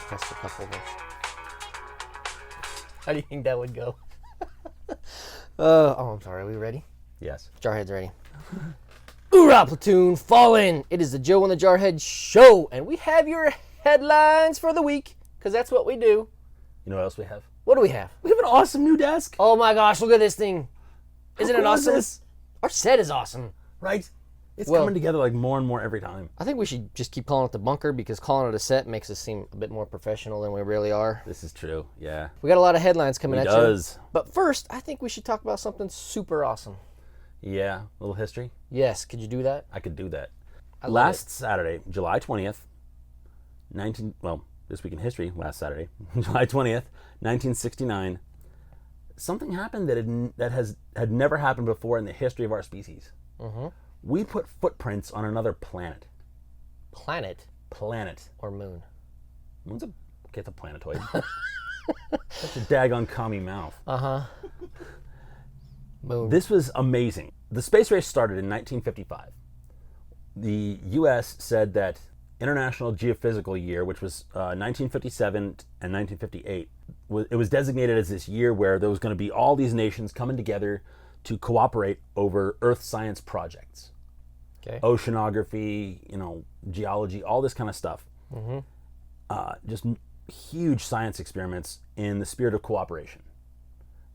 Test a couple of those. How do you think that would go? I'm sorry. Are we ready? Yes. Jarhead's ready. Hoorah, platoon, fall in. It is the Joe and the Jarhead show, and we have your headlines for the week, because that's what we do. You know what else we have? What do we have? We have an awesome new desk. Oh my gosh, look at this thing. Isn't it How cool is awesome? this? Our set is awesome. Right? It's Well- coming together like more and more every time. I think we should just keep calling it the bunker, because calling it a set makes us seem a bit more professional than we really are. This is true. Yeah. We got a lot of headlines coming It at does. you. But first, I think we should talk about something super awesome. Yeah. A little history. Yes, could you do that? I could do that. I love Last Saturday, July 20th, this week in history, last Saturday, July 20th, 1969, something happened that had never happened before in the history of our species. Mm-hmm. We put footprints on another planet. Planet Planet. or moon? Moon's it's a planetoid. Such a daggone commie mouth. Uh-huh. Moon. This was amazing. The space race started in 1955. The U.S. said that International Geophysical Year, which was 1957 and 1958, it was designated as this year where there was going to be all these nations coming together to cooperate over Earth science projects. Okay. Oceanography, geology, all this kind of stuff. Mm-hmm. Just huge science experiments in the spirit of cooperation.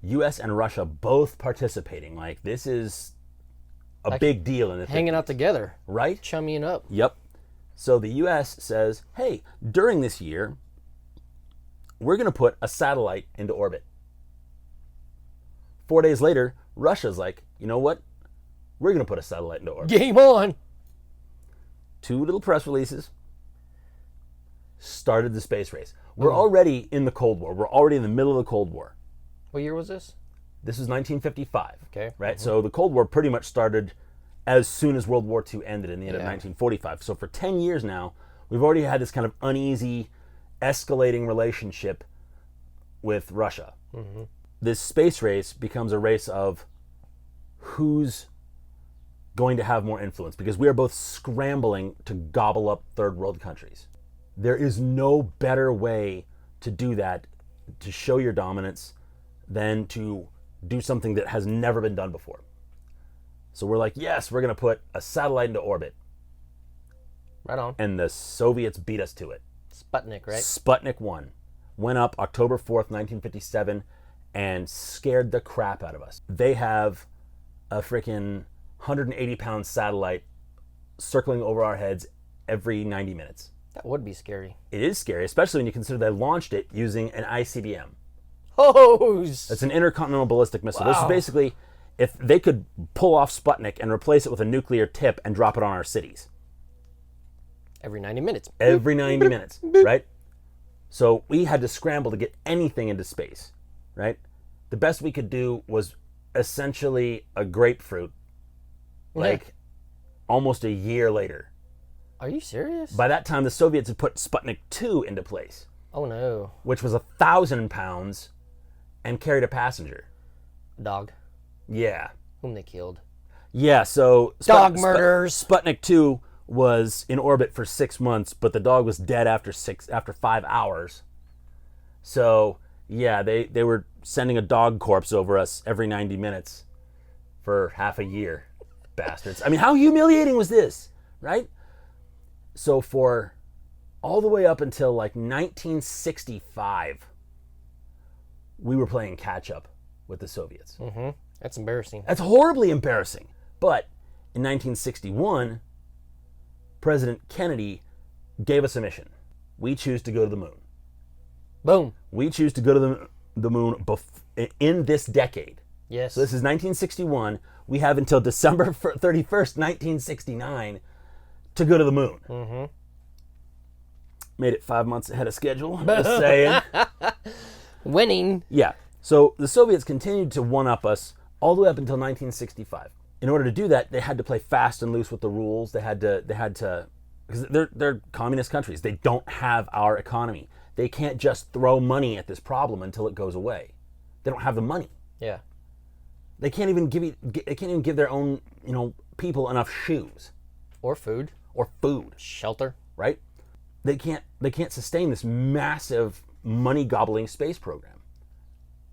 U.S. and Russia both participating. Like, this is a big deal in the Hanging out together. right? Chummying up. Yep. So the U.S. says, hey, during this year, we're going to put a satellite into orbit. 4 days later, Russia's like, you know what? We're going to put a satellite into orbit. Game on. 2 little press releases. Started the space race. We're already in the Cold War. We're already in the middle of the Cold War. What year was this? This was 1955. Okay. Right? Mm-hmm. So the Cold War pretty much started as soon as World War II ended in the end of 1945. So for 10 years now, we've already had this kind of uneasy, escalating relationship with Russia. Mm-hmm. This space race becomes a race of who's going to have more influence, because we are both scrambling to gobble up third world countries. There is no better way to do that, to show your dominance, than to do something that has never been done before. So we're like, yes, we're going to put a satellite into orbit. Right on. And the Soviets beat us to it. Sputnik, right? Sputnik 1 went up October 4th, 1957, and scared the crap out of us. They have a freaking 180-pound satellite circling over our heads every 90 minutes. That would be scary. It is scary, especially when you consider they launched it using an ICBM. Hose! It's an intercontinental ballistic missile. This is Wow. basically, if they could pull off Sputnik and replace it with a nuclear tip and drop it on our cities. Every 90 minutes. Every 90 minutes, right? So we had to scramble to get anything into space, right? The best we could do was essentially a grapefruit, like almost a year later. Are you serious? By that time, the Soviets had put Sputnik 2 into place, Oh no. which was 1,000 pounds and carried a passenger. Dog. Yeah. Whom they killed. Yeah, so... Dog murders. Sputnik 2 was in orbit for 6 months, but the dog was dead after 5 hours. So, yeah, they were sending a dog corpse over us every 90 minutes for half a year. Bastards. I mean, how humiliating was this, right? So for all the way up until like 1965, we were playing catch up with the Soviets. Mm-hmm. That's embarrassing. That's horribly embarrassing. But in 1961, President Kennedy gave us a mission. We choose to go to the moon. Boom. We choose to go to the moon in this decade. Yes. So this is 1961. We have until December 31st, 1969 to go to the moon. Mm-hmm. Made it 5 months ahead of schedule. Just saying. Winning. Yeah. So the Soviets continued to one-up us all the way up until 1965. In order to do that, they had to play fast and loose with the rules. They had to, because they're communist countries. They don't have our economy. They can't just throw money at this problem until it goes away. They don't have the money. Yeah. They can't even give their own, people enough shoes Or food. or food, Shelter. right? they can't sustain this massive money-gobbling space program.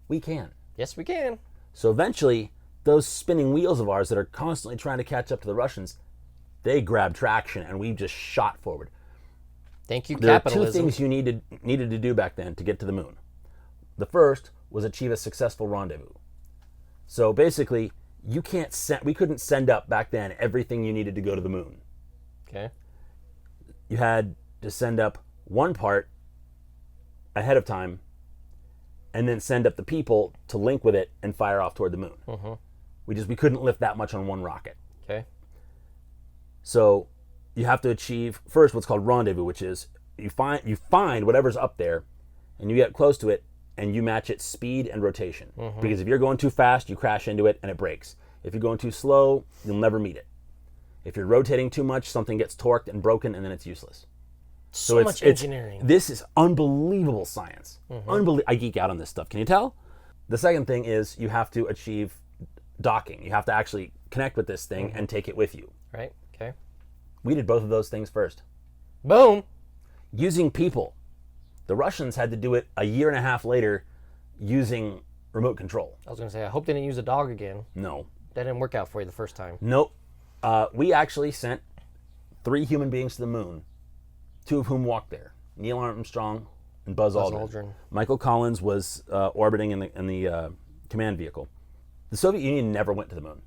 We can. Yes, we can. So eventually, those spinning wheels of ours that are constantly trying to catch up to the Russians, they grabbed traction, and we just shot forward. Thank you, There are capitalism. two things you needed to do back then to get to the moon. The first was achieve a successful rendezvous. So basically, we couldn't send up back then everything you needed to go to the moon. Okay. You had to send up one part ahead of time, and then send up the people to link with it and fire off toward the moon. Mm-hmm. We couldn't lift that much on one rocket. Okay. So you have to achieve first what's called rendezvous, which is you find whatever's up there, and you get close to it, and you match its speed and rotation. Mm-hmm. Because if you're going too fast, you crash into it and it breaks. If you're going too slow, you'll never meet it. If you're rotating too much, something gets torqued and broken, and then it's useless. So much engineering. This is unbelievable science. Mm-hmm. I geek out on this stuff. Can you tell? The second thing is you have to achieve docking. You have to actually connect with this thing and take it with you. Right. Okay. We did both of those things first. Boom. Using people. The Russians had to do it a year and a half later using remote control. I was going to say, I hope they didn't use a dog again. No. That didn't work out for you the first time. Nope. We actually sent 3 human beings to the moon, 2 of whom walked there. Neil Armstrong and Buzz Aldrin. Michael Collins was orbiting in the command vehicle. The Soviet Union never went to the moon.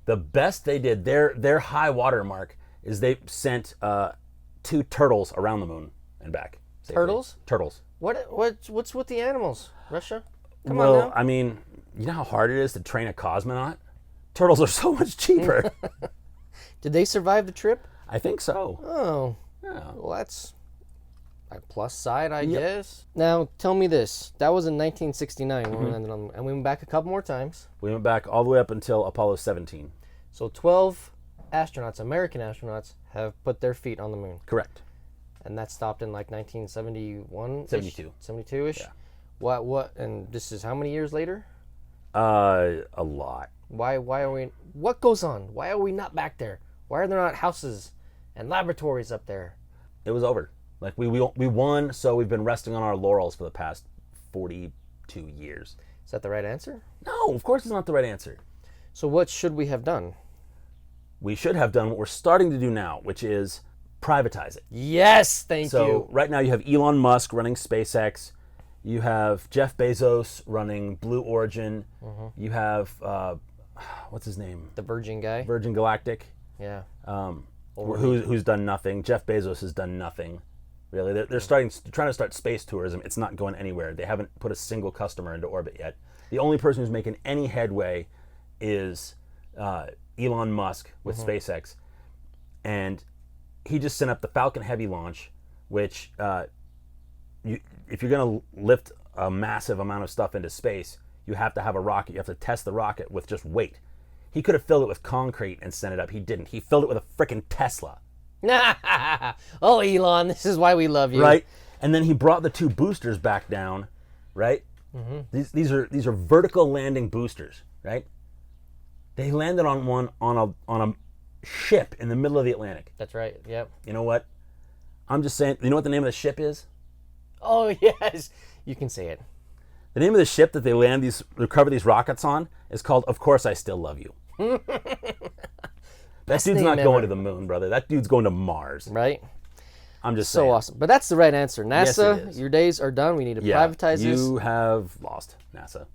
The best they did, their high water mark, is they sent 2 turtles around the moon and back. Safely. Turtles? Turtles. What's with the animals? Russia? Come Well, on now. I mean, you know how hard it is to train a cosmonaut? Turtles are so much cheaper. Did they survive the trip? I think so. Oh. Yeah. Well, that's a plus side, I guess. Now, tell me this. That was in 1969 when we landed on, and we went back a couple more times. We went back all the way up until Apollo 17. So 12 astronauts, American astronauts, have put their feet on the moon. Correct. And that stopped in like 1971? 72. 72-ish? Yeah. What, and this is how many years later? A lot. Why are we, what goes on? Why are we not back there? Why are there not houses and laboratories up there? It was over. Like, we won, so we've been resting on our laurels for the past 42 years. Is that the right answer? No, of course it's not the right answer. So what should we have done? We should have done what we're starting to do now, which is privatize it. Yes, thank So you. right now you have Elon Musk running SpaceX. You have Jeff Bezos running Blue Origin. You have, what's his name? The Virgin guy? Virgin Galactic. Yeah. Who's done nothing. Jeff Bezos has done nothing. Really, they're trying to start space tourism. It's not going anywhere. They haven't put a single customer into orbit yet. The only person who's making any headway is Elon Musk with SpaceX, and he just sent up the Falcon Heavy launch, which if you're going to lift a massive amount of stuff into space, you have to have a rocket. You have to test the rocket with just weight. He could have filled it with concrete and sent it up. He didn't. He filled it with a freaking Tesla. Oh, Elon, this is why we love you. Right? And then he brought the 2 boosters back down, right? These are vertical landing boosters, right? They landed on one on a ship in the middle of the Atlantic. That's right, yep. You know what? I'm just saying, you know what the name of the ship is? Oh, yes. You can say it. The name of the ship that they recover these rockets on is called Of Course I Still Love You. That dude's not going to the moon, brother. That dude's going to Mars. Right? I'm just So saying. awesome. But that's the right answer. Yes, NASA, it is. your days are done. We need to privatize this. You have lost NASA.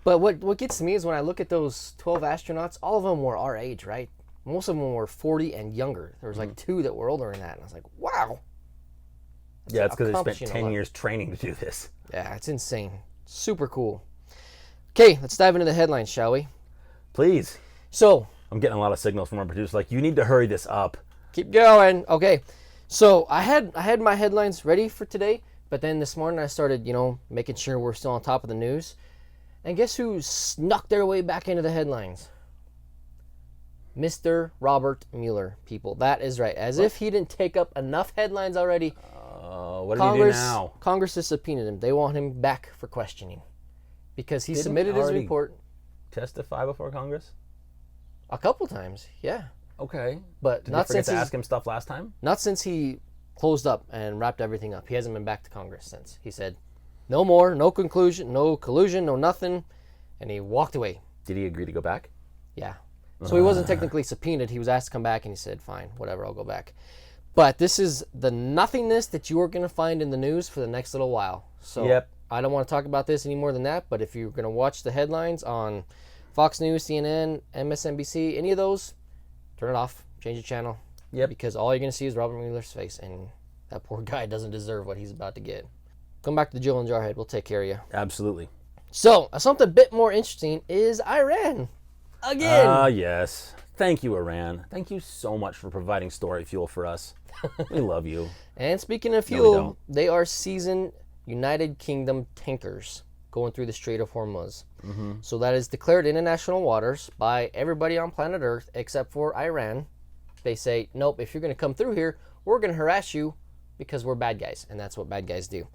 But what gets to me is when I look at those 12 astronauts, all of them were our age, right? Most of them were 40 and younger. There was like 2 that were older than that. And I was like, wow. Yeah, it's because they spent accomplishing a 10 lot. years training to do this. Yeah, it's insane. Super cool. Okay, let's dive into the headlines, shall we? Please. So, I'm getting a lot of signals from our producer, like, you need to hurry this up. keep going. Okay. So, I had my headlines ready for today, but then this morning I started, making sure we're still on top of the news. And guess who snuck their way back into the headlines? Mr. Robert Mueller, people. That is right. As if he didn't take up enough headlines already. What did he do now? Congress has subpoenaed him. They want him back for questioning because he submitted his report Testify before Congress? a couple times. Yeah, Okay. but Did not they forget since to ask him stuff last time? not since he closed up and wrapped everything up. He hasn't been back to Congress since. He said, no more, no conclusion, no collusion, no nothing. And he walked away. Did he agree to go back? Yeah. So he wasn't technically subpoenaed. He was asked to come back, and he said, fine, whatever, I'll go back. But this is the nothingness that you are going to find in the news for the next little while. So Yep. I don't want to talk about this any more than that, but if you're going to watch the headlines on Fox News, CNN, MSNBC, any of those, turn it off, change the channel. Yep. Because all you're going to see is Robert Mueller's face, and that poor guy doesn't deserve what he's about to get. Come back to the Jill and Jarhead. We'll take care of you. Absolutely. So, something a bit more interesting is Iran. Again. Yes. Thank you, Iran. Thank you so much for providing story fuel for us. We love you. And speaking of we fuel, don't. they are seasoned United Kingdom tankers going through the Strait of Hormuz. So that is declared international waters by everybody on planet Earth except for Iran. They say, nope, if you're going to come through here, we're going to harass you because we're bad guys. And that's what bad guys do.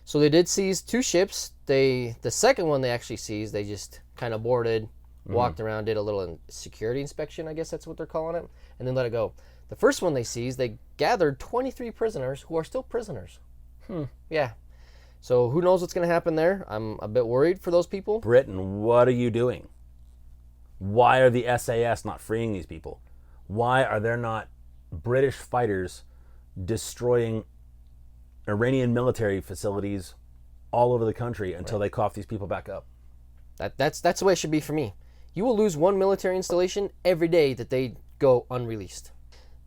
So they did seize 2 ships. The second one they actually seized, they just kind of boarded, walked around, did a little security inspection, I guess that's what they're calling it, and then let it go. The first one they seized, they gathered 23 prisoners who are still prisoners. Yeah. So who knows what's going to happen there? I'm a bit worried for those people. Britain, what are you doing? Why are the SAS not freeing these people? Why are there not British fighters destroying Iranian military facilities all over the country until they cough these people back up? That's the way it should be for me. You will lose one military installation every day that they go unreleased.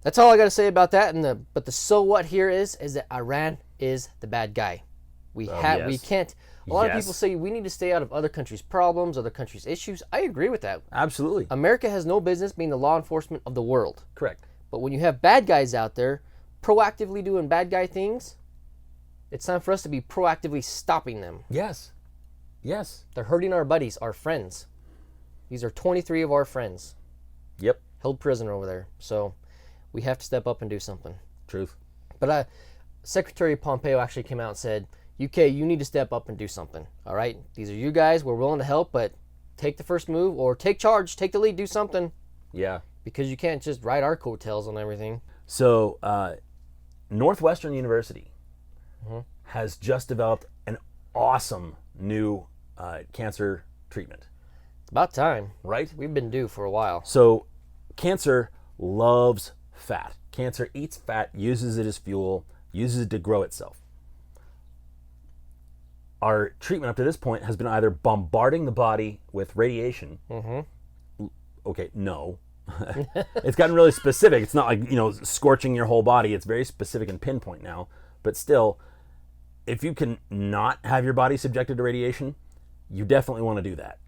That's all I got to say about that. But the so what here is that Iran is the bad guy. We can't. A lot of people say we need to stay out of other countries' problems, other countries' issues. I agree with that. Absolutely. America has no business being the law enforcement of the world. Correct. But when you have bad guys out there proactively doing bad guy things, it's time for us to be proactively stopping them. Yes. Yes. They're hurting our buddies, our friends. These are 23 of our friends. Yep. Held prisoner over there. So we have to step up and do something. Truth. But Secretary Pompeo actually came out and said, UK, you need to step up and do something. All right? These are you guys. We're willing to help, but take the first move or take charge, take the lead, do something. Yeah. Because you can't just ride our coattails on everything. So Northwestern University has just developed an awesome new cancer treatment. It's about time. Right? We've been due for a while. So cancer loves fat. Cancer eats fat, uses it as fuel, uses it to grow itself. Our treatment up to this point has been either bombarding the body with radiation. Okay, no. It's gotten really specific. It's not like, scorching your whole body. It's very specific and pinpoint now. But still, if you can not have your body subjected to radiation, you definitely want to do that.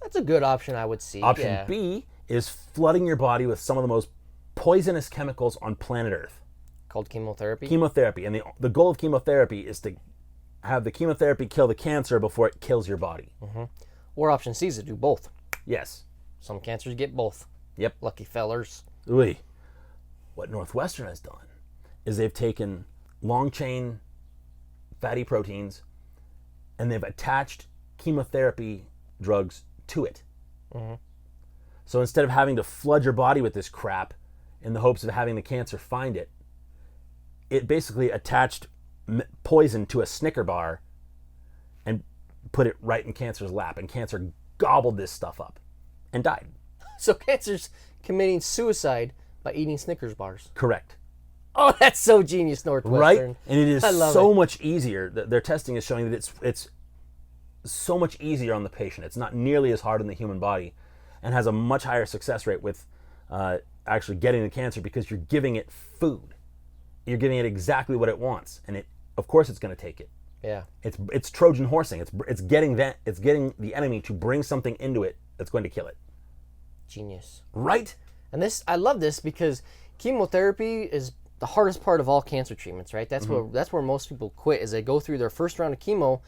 That's a good option, I would see. Option B is flooding your body with some of the most poisonous chemicals on planet Earth. Called chemotherapy? Chemotherapy. And the goal of chemotherapy is to have the chemotherapy kill the cancer before it kills your body. Or option C is to do both. Yes. Some cancers get both. Yep. Lucky fellers. Ooh. What Northwestern has done is they've taken long-chain fatty proteins and they've attached chemotherapy drugs to it. So instead of having to flood your body with this crap in the hopes of having the cancer find it, it basically attached poison to a Snicker bar and put it right in cancer's lap, and cancer gobbled this stuff up and died. So cancer's committing suicide by eating Snickers bars. Correct. Oh, that's so genius, Northwestern. Right? And it is so much easier. Their testing is showing that it's so much easier on the patient. It's not nearly as hard on the human body and has a much higher success rate with actually getting the cancer because you're giving it food. You're giving it exactly what it wants, and of course it's going to take it. Yeah. It's Trojan horsing. It's getting the enemy to bring something into it that's going to kill it. Genius. Right? And I love this because chemotherapy is the hardest part of all cancer treatments, right? That's where most people quit, is they go through their first round of chemo,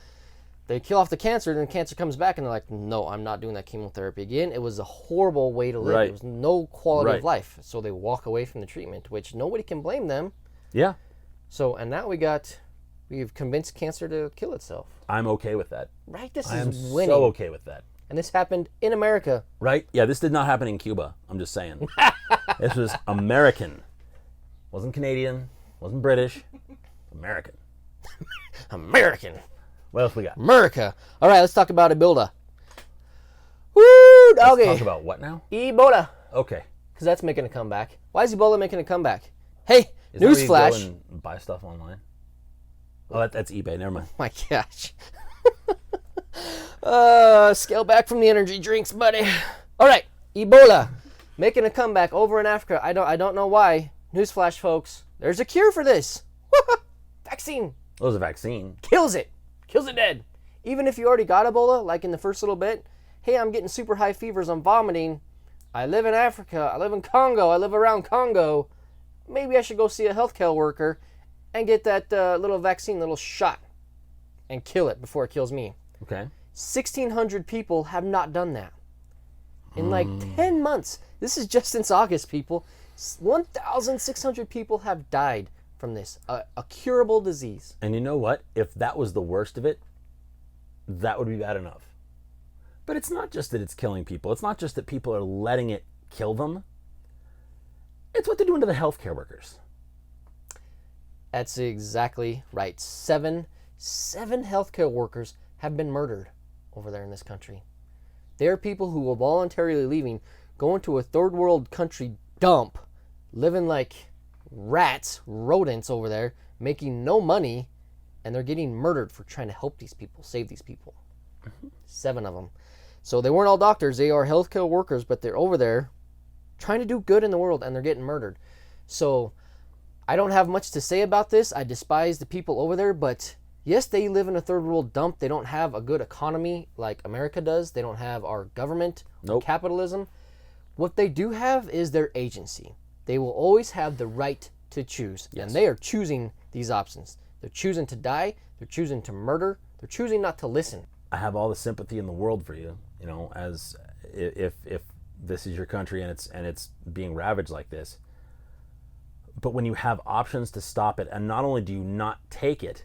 they kill off the cancer, then cancer comes back and they're like, no, I'm not doing that chemotherapy again. It was a horrible way to live. Right. It was no quality of life. So they walk away from the treatment, which nobody can blame them. Yeah. So, and now we've convinced cancer to kill itself. I'm okay with that. Right? This I am is winning. so okay with that. And this happened in America. Right? Yeah, this did not happen in Cuba. I'm just saying. This was American. Wasn't Canadian. Wasn't British. American. American. What else we got? America. All right, let's talk about Ebola. Woo, doggy. Let's talk about what now? Ebola. Okay. Because that's making a comeback. Why is Ebola making a comeback? Hey, Is that where you newsflash. go and buy stuff online? Oh, that's eBay. Never mind. My gosh. Scale back from the energy drinks, buddy. All right, Ebola making a comeback over in Africa. I don't know why. Newsflash, folks. There's a cure for this. Vaccine. It was a vaccine. Kills it. Kills it dead. Even if you already got Ebola, like in the first little bit, hey, I'm getting super high fevers, I'm vomiting. I live in Africa. I live in Congo. I live around Congo. Maybe I should go see a healthcare worker and get that little vaccine, little shot, and kill it before it kills me. Okay. 1,600 people have not done that. In like 10 months. This is just since August, people. 1,600 people have died from this. A curable disease. And you know what? If that was the worst of it, that would be bad enough. But it's not just that it's killing people. It's not just that people are letting it kill them. It's what they're doing to the healthcare workers. That's exactly right. Seven healthcare workers have been murdered over there in this country. There are people who are voluntarily leaving, going to a third world country dump, living like rats, rodents over there, making no money, and they're getting murdered for trying to help these people, save these people. 7 of them. So they weren't all doctors, they are healthcare workers, but they're over there trying to do good in the world, and they're getting murdered. So I don't have much to say about this. I despise the people over there, but yes, they live in a third world dump. They don't have a good economy like America does. They don't have our government, Nope. capitalism. What they do have is their agency. They will always have the right to choose, Yes. and they are choosing these options. They're choosing to die. They're choosing to murder. They're choosing not to listen. I have all the sympathy in the world for you, as if this is your country and it's being ravaged like this. But when you have options to stop it, and not only do you not take it,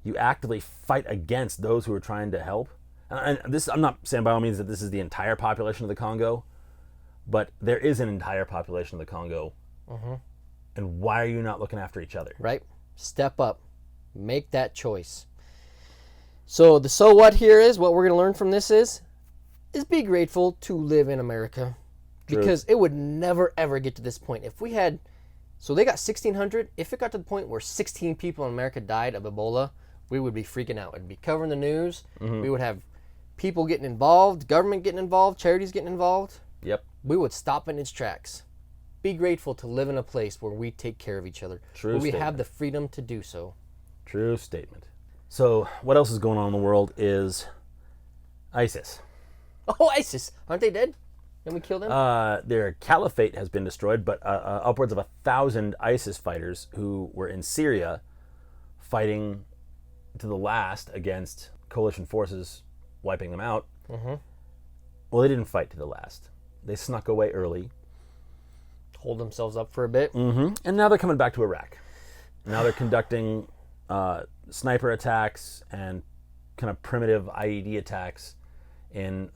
you actively fight against those who are trying to help. And this, I'm not saying by all means that this is the entire population of the Congo, but there is an entire population of the Congo. Mm-hmm. And why are you not looking after each other? Right? Step up. Make that choice. So the so what here is, what we're going to learn from this is be grateful to live in America. True. Because it would never, ever get to this point. If we had, so they got 1,600. If it got to the point where 16 people in America died of Ebola, we would be freaking out. It'd be covering the news. Mm-hmm. We would have people getting involved, government getting involved, charities getting involved. Yep. We would stop in its tracks. Be grateful to live in a place where we take care of each other. True where we statement. have the freedom to do so. True statement. So what else is going on in the world is ISIS. Oh, ISIS. Aren't they dead? Didn't we kill them? Their caliphate has been destroyed, but upwards of 1,000 ISIS fighters who were in Syria fighting to the last against coalition forces wiping them out. Mm-hmm. Well, they didn't fight to the last. They snuck away early. Hold themselves up for a bit. Mm-hmm. And now they're coming back to Iraq. Now they're conducting sniper attacks and kind of primitive IED attacks in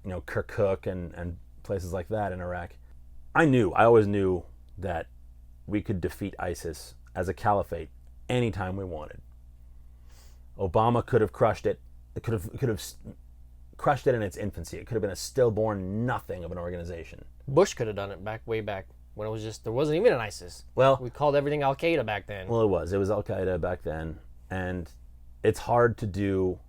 Kirkuk and places like that in Iraq. I always knew that we could defeat ISIS as a caliphate anytime we wanted. Obama could have crushed it. It could have crushed it in its infancy. It could have been a stillborn nothing of an organization. Bush could have done it way back when it was just, there wasn't even an ISIS. Well, We called everything Al-Qaeda back then. Well, it was Al-Qaeda back then, and it's hard to do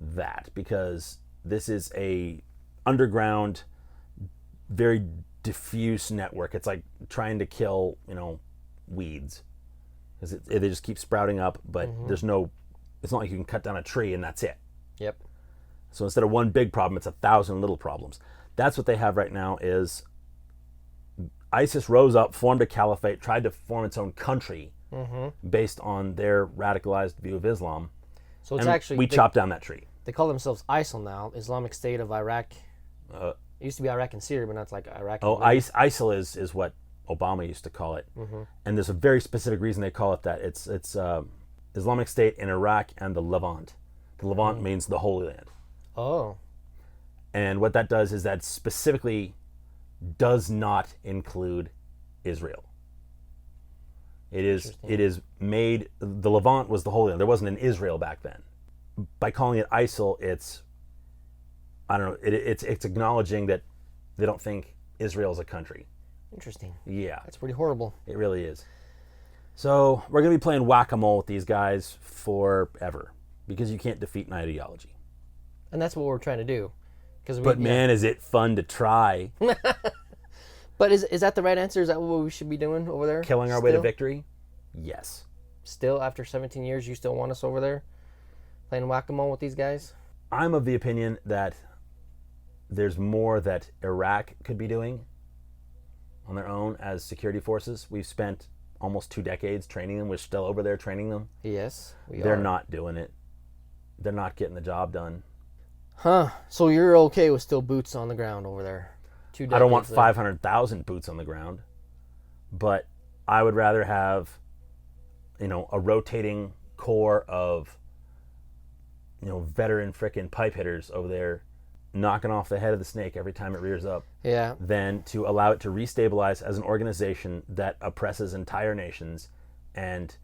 that because this is a underground, very diffuse network. It's like trying to kill, weeds, because they just keep sprouting up. But there's no, it's not like you can cut down a tree and that's it. Yep. So instead of one big problem, it's 1,000 little problems. That's what they have right now. Is ISIS rose up, formed a caliphate, tried to form its own country based on their radicalized view of Islam. So it's and actually, we chopped down that tree. they call themselves ISIL now, Islamic State of Iraq. It used to be Iraq and Syria, but now it's like Iraq and Iran. ISIL is what Obama used to call it. And there's a very specific reason they call it that. It's Islamic State in Iraq and the Levant. The Levant means the Holy Land. Oh. And what that does is that specifically does not include Israel. It is made. The Levant was the Holy Land. There wasn't an Israel back then. By calling it ISIL, it's, I don't know. It's acknowledging that they don't think Israel is a country. Interesting. Yeah, That's pretty horrible. it really is. So we're gonna be playing whack-a-mole with these guys forever because you can't defeat an ideology. And that's what we're trying to do. But man, is it fun to try. But is that the right answer? Is that what we should be doing over there? Killing our way to victory? Yes. Still, after 17 years, you still want us over there? Playing whack-a-mole with these guys? I'm of the opinion that there's more that Iraq could be doing on their own as security forces. We've spent almost 2 decades training them. We're still over there training them. Yes, They're not doing it. They're not getting the job done. Huh. So you're okay with still boots on the ground over there? 2 decades I don't want later. 500,000 boots on the ground, but I would rather have, a rotating core of, veteran frickin' pipe hitters over there knocking off the head of the snake every time it rears up Yeah. than to allow it to restabilize as an organization that oppresses entire nations and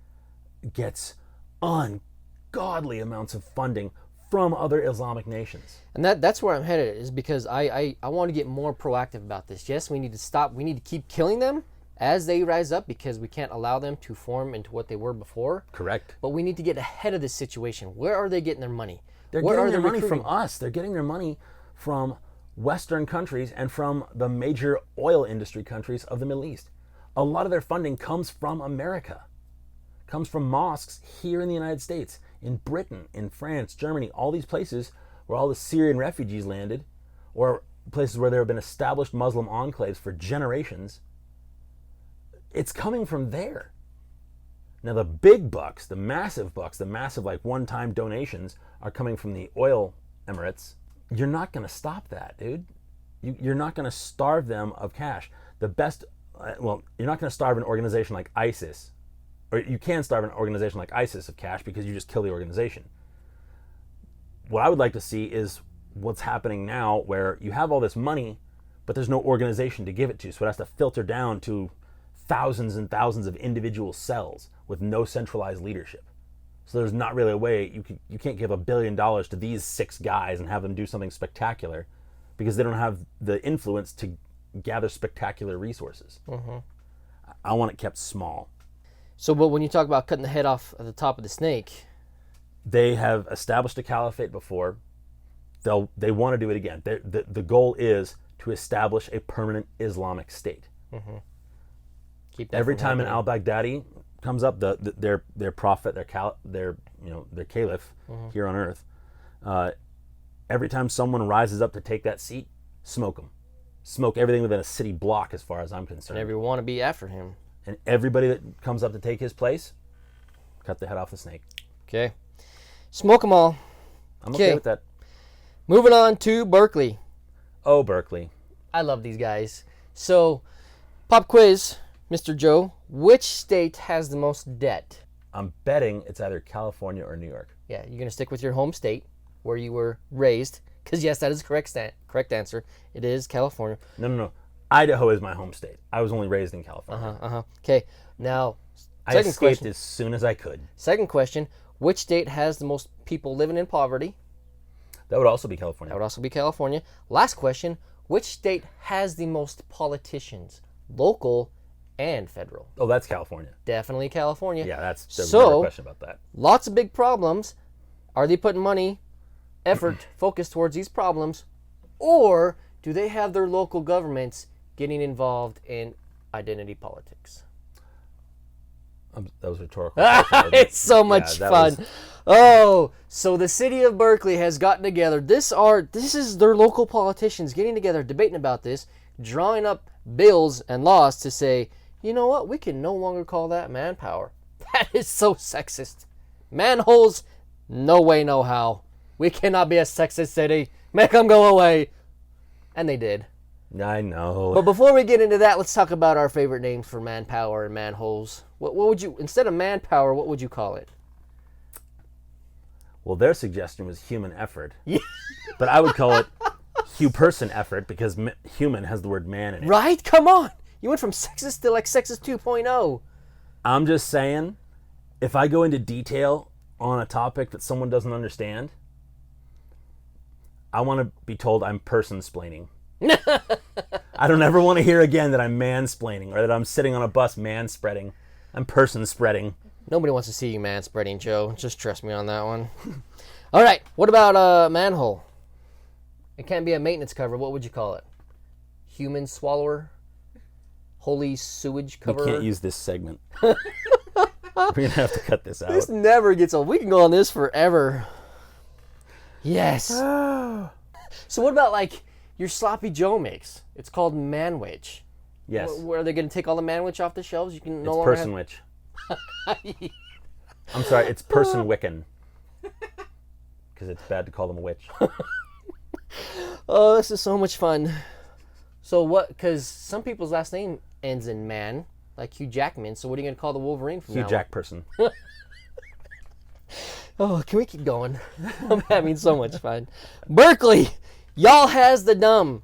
gets ungodly amounts of funding from other Islamic nations. And that's where I'm headed, is because I want to get more proactive about this. Yes, we need to stop. We need to keep killing them as they rise up because we can't allow them to form into what they were before. Correct. But we need to get ahead of this situation. Where are they getting their money? They're Where getting are their they money recruiting? from us. They're getting their money from Western countries and from the major oil industry countries of the Middle East. A lot of their funding comes from America, comes from mosques here in the United States, in Britain, in France, Germany, all these places where all the Syrian refugees landed, or places where there have been established Muslim enclaves for generations. It's coming from there. Now the big bucks, the massive like one-time donations are coming from the oil emirates. You're not going to stop that, dude. You're not going to starve them of cash. You're not going to starve an organization like ISIS, or you can starve an organization like ISIS of cash because you just kill the organization. What I would like to see is what's happening now where you have all this money, but there's no organization to give it to, so it has to filter down to thousands and thousands of individual cells with no centralized leadership. So there's not really a way you can't give $1 billion to these 6 guys and have them do something spectacular because they don't have the influence to gather spectacular resources. Mm-hmm. I want it kept small. So, but when you talk about cutting the head off at the top of the snake, They have established a caliphate before. They want to do it again. The goal is to establish a permanent Islamic state. mm-hmm. Keep that Every from time an happening. al-Baghdadi comes up, their prophet, their caliph here on earth, every time someone rises up to take that seat, smoke them. Smoke everything within a city block as far as I'm concerned. And everyone want to be after him. And everybody that comes up to take his place, cut the head off the snake. Okay. Smoke them all. I'm okay with that. Moving on to Berkeley. Oh, Berkeley. I love these guys. So, pop quiz, Mr. Joe. Which state has the most debt? I'm betting it's either California or New York. Yeah, you're going to stick with your home state where you were raised. Because, yes, that is the correct answer. It is California. No. Idaho is my home state. I was only raised in California. Okay, now, I second escaped question. as soon as I could. Second question. Which state has the most people living in poverty? That would also be California. That would also be California. Last question. Which state has the most politicians? Local and federal. Oh, that's California. Definitely California. Yeah, there's So- never a question about that. Lots of big problems. Are they putting money, effort, focus towards these problems? Or do they have their local governments getting involved in identity politics? That was a rhetorical question. It's so much that fun. was- Oh, so the city of Berkeley has gotten together. This is their local politicians getting together, debating about this, drawing up bills and laws to say, you know what, we can no longer call that manpower. That is so sexist. Manholes, no way, no how. We cannot be a sexist city. Make them go away. And they did. I know. But before we get into that, let's talk about our favorite names for manpower and manholes. What would you, instead of manpower, what would you call it? Well, their suggestion was human effort. Yeah. But I would call it person effort because human has the word man in it. Right? Come on. You went from sexist to like sexist 2.0. I'm just saying, if I go into detail on a topic that someone doesn't understand, I want to be told I'm person-splaining. I don't ever want to hear again that I'm mansplaining or that I'm sitting on a bus man-spreading. I'm person-spreading. Nobody wants to see you man-spreading, Joe. Just trust me on that one. All right, what about manhole? It can't be a maintenance cover. What would you call it? Human swallower? Holy sewage cover? We can't use this segment. We're going to have to cut this out. This never gets old. We can go on this forever. Yes. So what about, like, your sloppy Joe mix? It's called manwich. Yes. Where are they going to take all the manwich off the shelves? You can no It's longer person-wich. I'm sorry, it's person-wiccan. Because it's bad to call them a witch. Oh, this is so much fun. So what, because some people's last name ends in man, like Hugh Jackman, so what are you going to call the Wolverine from now Hugh on? Jack person. Oh, can we keep going? I'm having so much fun. Berkeley, y'all has the dumb.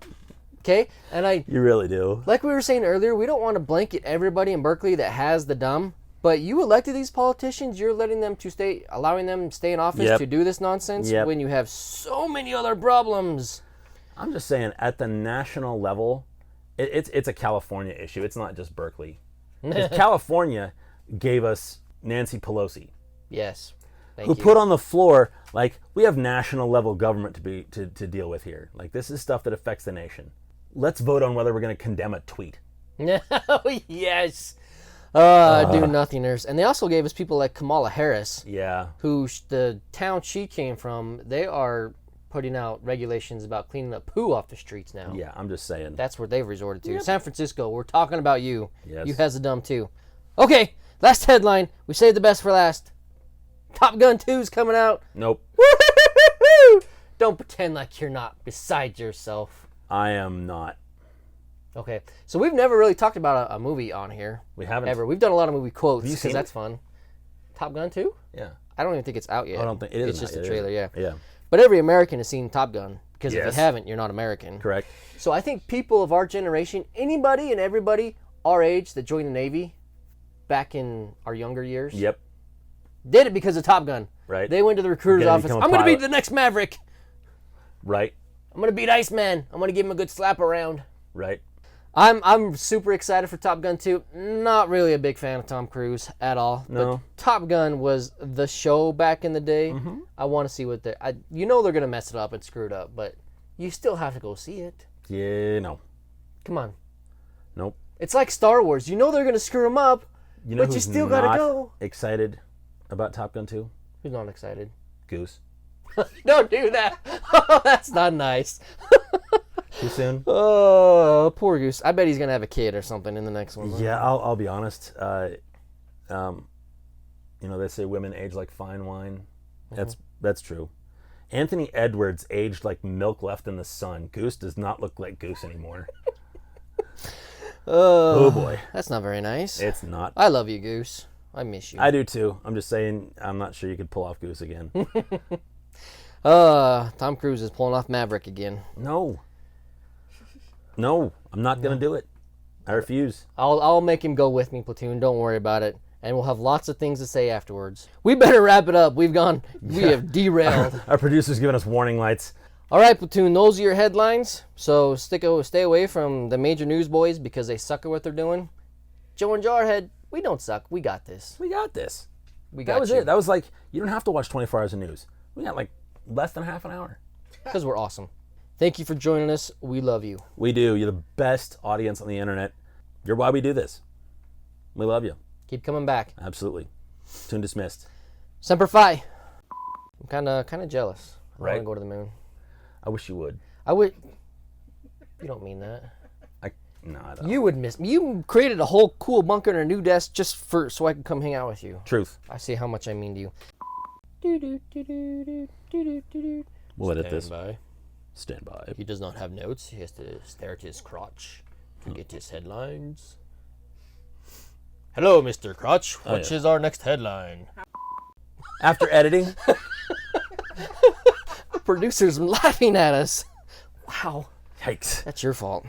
Okay? And You really do. like we were saying earlier, we don't want to blanket everybody in Berkeley that has the dumb, but you elected these politicians, you're allowing them to stay in office to do this nonsense when you have so many other problems. I'm just saying, at the national level, it's a California issue. It's not just Berkeley. 'Cause California gave us Nancy Pelosi, Yes. Thank who you. put on the floor, like, we have national level government to deal with here. Like, this is stuff that affects the nation. Let's vote on whether we're going to condemn a tweet. Oh, yes. Do nothingers. And they also gave us people like Kamala Harris, Yeah. who the town she came from, they are putting out regulations about cleaning up poo off the streets now. Yeah, I'm just saying. That's what they've resorted to. San Francisco, we're talking about you. Yes. You has the dumb too. Okay, last headline. We saved the best for last. Top Gun 2's coming out. Nope. Woo-hoo-hoo-hoo! Don't pretend like you're not beside yourself. I am not. Okay, so we've never really talked about a movie on here. We haven't. Ever. We've done a lot of movie quotes Have you because seen that's it? fun. Top Gun 2? Yeah. I don't even think it's out yet. I don't think it is. It's just not a yet, trailer, is yeah. it? Yeah. But every American has seen Top Gun because if you Yes. haven't, you're not American. Correct. So I think people of our generation, anybody and everybody our age that joined the Navy back in our younger years, Yep. did it because of Top Gun. Right. They went to the recruiter's Gonna office. become a I'm going to be pilot." the next Maverick. Right. I'm going to beat Iceman. I'm going to give him a good slap around. Right. I'm super excited for Top Gun 2. Not really a big fan of Tom Cruise at all. No. But Top Gun was the show back in the day. Mm-hmm. I want to see what they're... You know they're going to mess it up and screw it up, but you still have to go see it. Yeah. No. Come on. Nope. It's like Star Wars. You know they're going to screw them up, You know but you who's still got to not go. excited about Top Gun 2? Who's not excited? Goose. Don't do that. Oh, that's not nice. Too soon? Oh, poor Goose. I bet he's going to have a kid or something in the next one. Yeah, I'll be honest. You know, they say women age like fine wine. That's true. Anthony Edwards aged like milk left in the sun. Goose does not look like Goose anymore. Oh boy. That's not very nice. It's not. I love you, Goose. I miss you. I do too. I'm just saying, I'm not sure you could pull off Goose again. Tom Cruise is pulling off Maverick again. No. No, I'm not going to do it. I refuse. I'll make him go with me, Platoon. Don't worry about it. And we'll have lots of things to say afterwards. We better wrap it up. We have derailed. Our producer's giving us warning lights. All right, Platoon, those are your headlines. So stay away from the major news boys because they suck at what they're doing. Joe and Jarhead, we don't suck. We got this. We got this. That was it. That was like, you don't have to watch 24 hours of news. We got like less than half an hour. Because we're awesome. Thank you for joining us. We love you. We do. You're the best audience on the internet. You're why we do this. We love you. Keep coming back. Absolutely. Tune dismissed. Semper Fi. I'm kind of jealous. I Right. want to go to the moon. I wish you would. I would. You don't mean that. No, I don't. You would miss me. You created a whole cool bunker and a new desk just so I could come hang out with you. Truth. I see how much I mean to you. We'll edit this. Stand by. Stand by. He does not have notes. He has to stare at his crotch to get his headlines. Hello, Mr. Crotch. What is our next headline? After editing, Producers laughing at us. Wow. yikes. That's your fault.